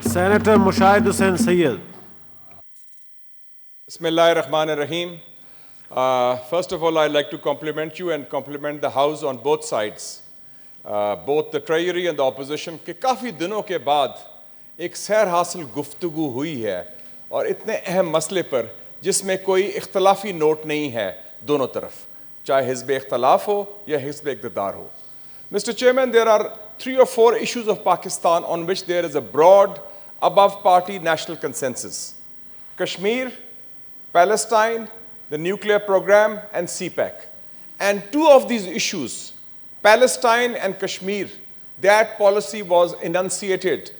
Senator Mushaid Hussain Syed. Bismillahir Rahmanir Rahim. First of all, I'd like to compliment you and compliment the House on both sides, both the Treasury and the opposition, کہ کافی دنوں کے بعد ایک سیر حاصل گفتگو ہوئی ہے اور اتنے اہم مسئلے پر جس میں کوئی اختلافی نوٹ نہیں ہے دونوں طرف, چاہے حزب اختلاف ہو یا حزب اقتدار ہو. Mr. Chairman, there are 3 or 4 issues of Pakistan on which there is a broad, above-party national consensus. Kashmir, Palestine, the nuclear program, and CPEC. And 2 of these issues, Palestine and Kashmir, that policy was enunciated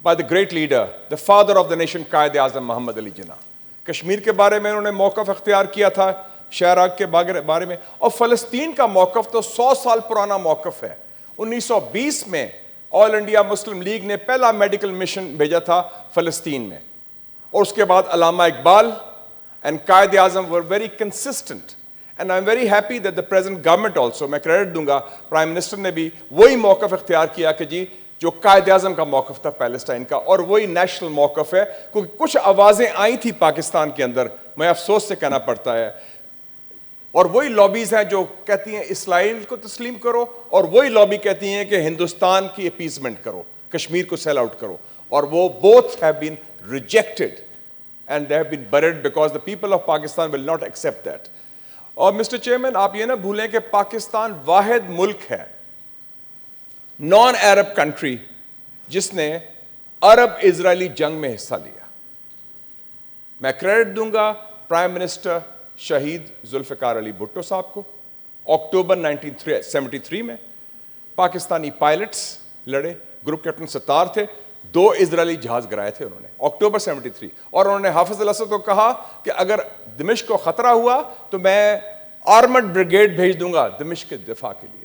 by the great leader, the father of the nation, Quaid-e-Azam Muhammad Ali Jinnah. Kashmir کے بارے میں انہوں نے موقف اختیار کیا تھا, شہراگ کے بارے میں, اور فلسطین کا موقف تو 100 سال پرانا موقف ہے. 1920 میں آل انڈیا مسلم لیگ نے پہلا میڈیکل مشن بھیجا تھا فلسطین میں, اور اس کے بعد علامہ Iqbal and Quaid-e-Azam were very consistent. And I'm very happy that the present government also, میں کریڈٹ دوں گا, پرائم منسٹر نے بھی وہی موقف اختیار کیا کہ جی جو قائد-اعظم کا موقف تھا پیلسٹائن کا, اور وہی نیشنل موقف ہے. کیونکہ کچھ آوازیں آئی تھی پاکستان کے اندر, میں افسوس سے کہنا پڑتا ہے, اور وہی لابیز ہیں جو کہتی ہیں اسرائیل کو تسلیم کرو, اور وہی لابی کہتی ہیں کہ ہندوستان کی اپیزمنٹ کرو, کشمیر کو سیل آؤٹ کرو, اور وہ both have been rejected and they have been buried because the people of Pakistan will not accept that. اور مسٹر چیئرمین, آپ یہ نہ بھولیں کہ پاکستان واحد ملک ہے, نان عرب کنٹری, جس نے عرب اسرائیلی جنگ میں حصہ لیا. میں کریڈٹ دوں گا پرائم منسٹر شہید ذوالفقار علی بھٹو صاحب کو. اکتوبر 1973 میں پاکستانی پائلٹس لڑے, گروپ کیپٹن ستار تھے, 2 اسرائیلی جہاز گرائے تھے انہوں نے اکتوبر 73, اور انہوں نے حافظ الاسد کو کہا کہ اگر دمشق کو خطرہ ہوا تو میں آرمڈ بریگیڈ بھیج دوں گا دمشق کے دفاع کے لیے.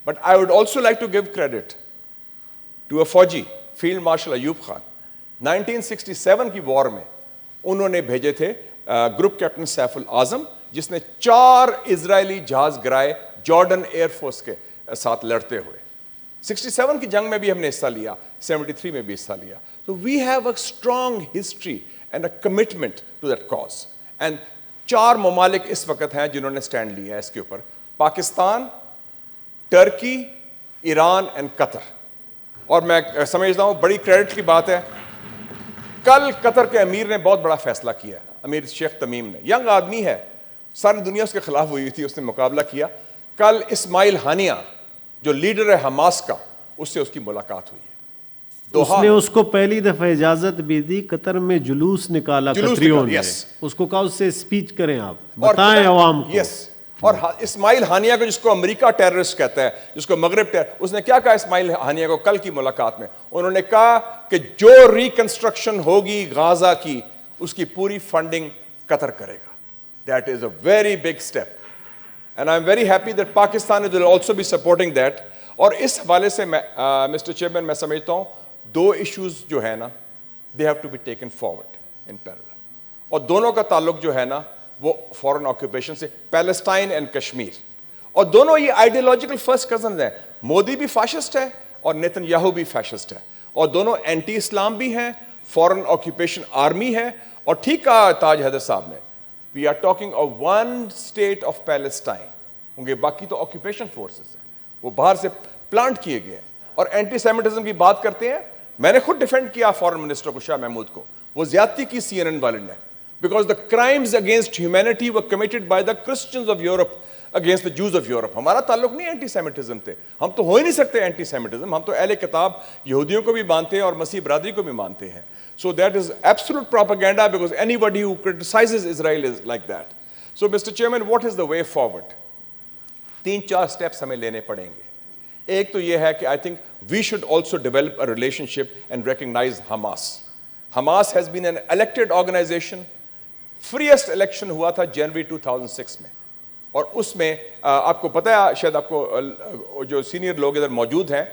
But I would also like to give credit to a فوجی, فیلڈ مارشل ایوب خان. 1967 کی وار میں انہوں نے بھیجے تھے گروپ کیپٹن سیف الاعظم, جس نے 4 اسرائیلی جہاز گرائے جارڈن ایئر فورس کے ساتھ لڑتے ہوئے. 67 کی جنگ میں بھی ہم نے حصہ لیا, 73 میں بھی حصہ لیا. So we have a strong history and a commitment to that cause. And 4 ممالک اس وقت ہیں جنہوں نے سٹینڈ لیا ہے اس کے اوپر, پاکستان, ٹرکی, ایران اینڈ قطر. اور میں سمجھتا ہوں بڑی کریڈٹ کی بات ہے, کل قطر کے امیر نے بہت بڑا فیصلہ کیا, امیر شیخ تمیم نے, ینگ آدمی ہے, ساری دنیا اس کے خلاف ہوئی تھی, اس نے مقابلہ کیا. کل اسماعیل ہانیہ جو لیڈر ہے حماس کا, اس سے اس کی ملاقات ہوئی ہے. اس نے اس کو پہلی دفعہ اجازت بھی دی, قطر میں جلوس نکالا قطریوں نے, اس کو کہا اس سے اسپیچ کریں, آپ بتائیں عوام کو. اور اسماعیل ہانیہ کو, جس کو امریکہ ٹیررسٹ کہتا ہے, جس کو مغرب اس نے کیا کہا اسماعیل ہانیہ کو کل کی ملاقات میں؟ انہوں نے کہا کہ جو ریکنسٹرکشن ہوگی غازہ کی, اس کی پوری فنڈنگ قطر کرے گا. That is a very big step, and I am very happy that Pakistan will also be supporting that. اور اس حوالے سے میں مسٹر چیئرمین میں سمجھتا ہوں 2 ایشوز جو ہے نا, they have to be taken forward in parallel, اور دونوں کا تعلق جو ہے نا وہ فورن آکوپیشن سے, پیلسٹائن اینڈ کشمیر. اور دونوں یہ آئیڈیالوجیکل فرسٹ کزنز ہیں, مودی بھی فاشسٹ ہے اور نیتن یاہو بھی فاشسٹ ہے, اور دونوں اینٹی اسلام بھی ہیں, فورن آکوپیشن آرمی ہے. اور ٹھیک کہا تاج حیدر صاحب نے, we are talking of 1 state of Palestine, ہوں گے باقی تو آکوپیشن فورسز ہیں, وہ باہر سے پلانٹ کیے گئے ہیں. اور اینٹی سیمیٹزم کی بات کرتے ہیں, میں نے خود ڈیفینڈ کیا فورن منسٹر کو, شاہ محمود کو, وہ زیادتی کی CNN والے نے, because the crimes against humanity were committed by the Christians of Europe against the Jews of Europe. ہمارا تعلق نہیں اینٹی سیمیٹزم تھے, ہم تو ہو ہی نہیں سکتے اینٹی سیمیٹزم, ہم تو اہل کتاب یہودیوں کو بھی مانتے ہیں اور مسیح برادری کو بھی مانتے ہیں. So that is absolute propaganda, because anybody who criticizes Israel is like that. So Mr. Chairman, what is the way forward? 3-4 steps ہمیں لینے پڑیں گے. ایک تو یہ ہے کہ I think we should also develop a relationship and recognize Hamas. Hamas has been an elected organization. First election ہوا تھا جنوری 2006 میں, اور اس میں آپ کو پتہ ہے, شاید آپ کو جو سینئر لوگ ادھر موجود ہیں,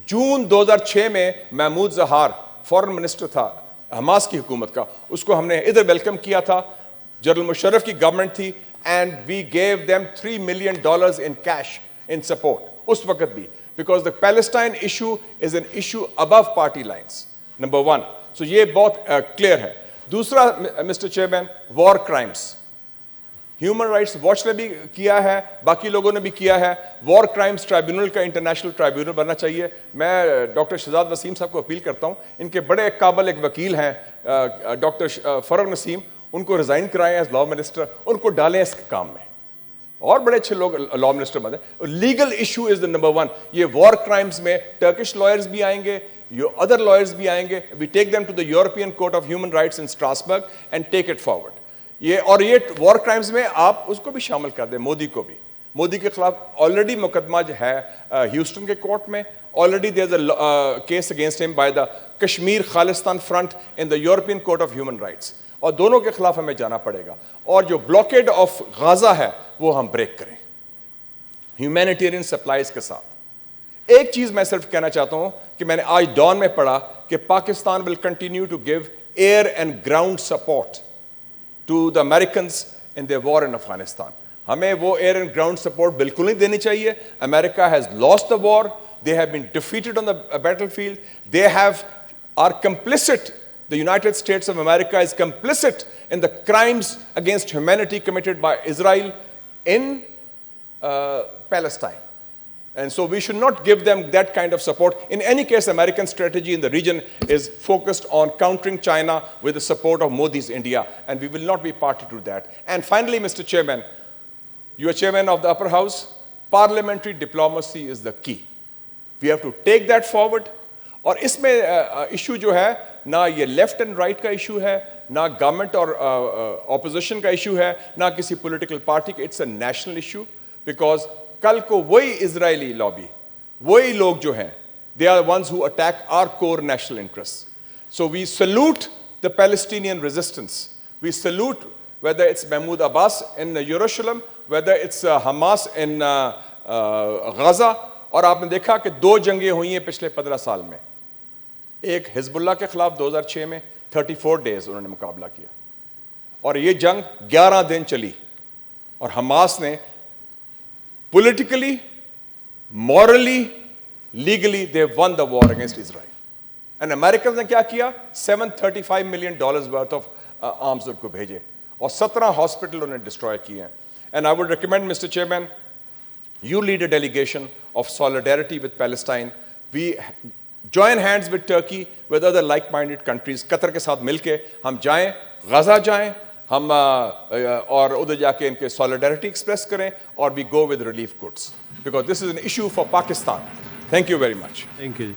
جون 2006 میں محمود زہار فورن منسٹر تھا حماس کی حکومت کا, اس کو ہم نے ادھر ویلکم کیا تھا, جنرل مشرف کی گورنمنٹ تھی, and we gave them $3 million in cash in support اس وقت بھی, because the Palestine issue is an issue above party lines. Number 1. So یہ بہت کلیئر ہے. دوسرا Mr chairman, war crimes. Human Rights Watch نے بھی کیا ہے, باقی لوگوں نے بھی کیا ہے. وار کرائمس ٹرائیبیونل کا انٹرنیشنل ٹرائیبیونل بننا چاہیے. میں ڈاکٹر شہزاد وسیم صاحب کو اپیل کرتا ہوں, ان کے بڑے قابل ایک وکیل ہیں ڈاکٹر فروغ نسیم, ان کو ریزائن کرائیں ایز لا منسٹر, ان کو ڈالیں اس کام میں. اور بڑے اچھے لوگ لا منسٹر بنے. Legal issue is the number 1. یہ وار کرائمس میں ٹرکش لائرز بھی آئیں گے, ادر لائرز بھی آئیں گے. We take them to the European Court of Human Rights in Strasbourg and take it forward. یہ وار کرائمز میں آپ اس کو بھی شامل کر دیں, مودی کو بھی. مودی کے خلاف آلریڈی مقدمہ جو ہے ہیوسٹن کے کورٹ میں, already there is a case against him by the Kashmir Khalistan Front in the European Court of Human Rights. اور دونوں کے خلاف ہمیں جانا پڑے گا. اور جو بلاکیڈ آف غازہ ہے وہ ہم بریک کریں ہیومینیٹیرین سپلائز کے ساتھ. ایک چیز میں صرف کہنا چاہتا ہوں کہ میں نے آج ڈان میں پڑھا کہ Pakistan will continue to give air and ground support to the Americans in their war in Afghanistan. ہمیں وہ ایئر اینڈ گراؤنڈ سپورٹ بالکل نہیں دینی چاہیے. امریکہ has lost the war, they have been defeated on the battlefield, they are compelled. The United States of America is complicit in the crimes against humanity committed by Israel in Palestine. And so we should not give them that kind of support. In any case, American strategy in the region is focused on countering China with the support of Modi's India, and we will not be party to that. And finally, Mr. Chairman, you are chairman of the upper house. Parliamentary diplomacy is the key. We have to take that forward. اور اس میں issue جو ہے, نہ یہ left and right کا issue ہے, نہ government اور اپوزیشن کا ایشو ہے, نہ کسی پولیٹیکل پارٹی کا. It's a national issue, because کل کو وہی اسرائیلی لابی, وہی لوگ جو ہیں, they are ones who attack our core national interest. So we salute the Palestinian resistance. We salute whether it's Mahmoud Abbas in Jerusalem, whether it's Hamas in Gaza. اور آپ نے دیکھا کہ 2 جنگیں ہوئی ہیں پچھلے 15 سال میں. ایک حزب اللہ کے خلاف 2006 میں 34 ڈیز انہوں نے مقابلہ کیا, اور یہ جنگ 11 دن چلی, اور حماس نے politically, morally, legally they won the war against Israel. And Americans نے کیا کیا, $735 million worth of arms ان کو بھیجے, اور 17 ہاسپٹل انہوں نے ڈسٹروائے کیے ہیں. And I would recommend, Mr. Chairman, you lead a delegation of solidarity with Palestine. We join hands with Turkey, with other like-minded countries. قطر کے ساتھ مل کے ہم جائیں, غزہ جائیں ہم, اور ادھر جا کے ان کے solidarity express کریں, اور we go with relief goods, because this is an issue for Pakistan. Thank you very much. Thank you.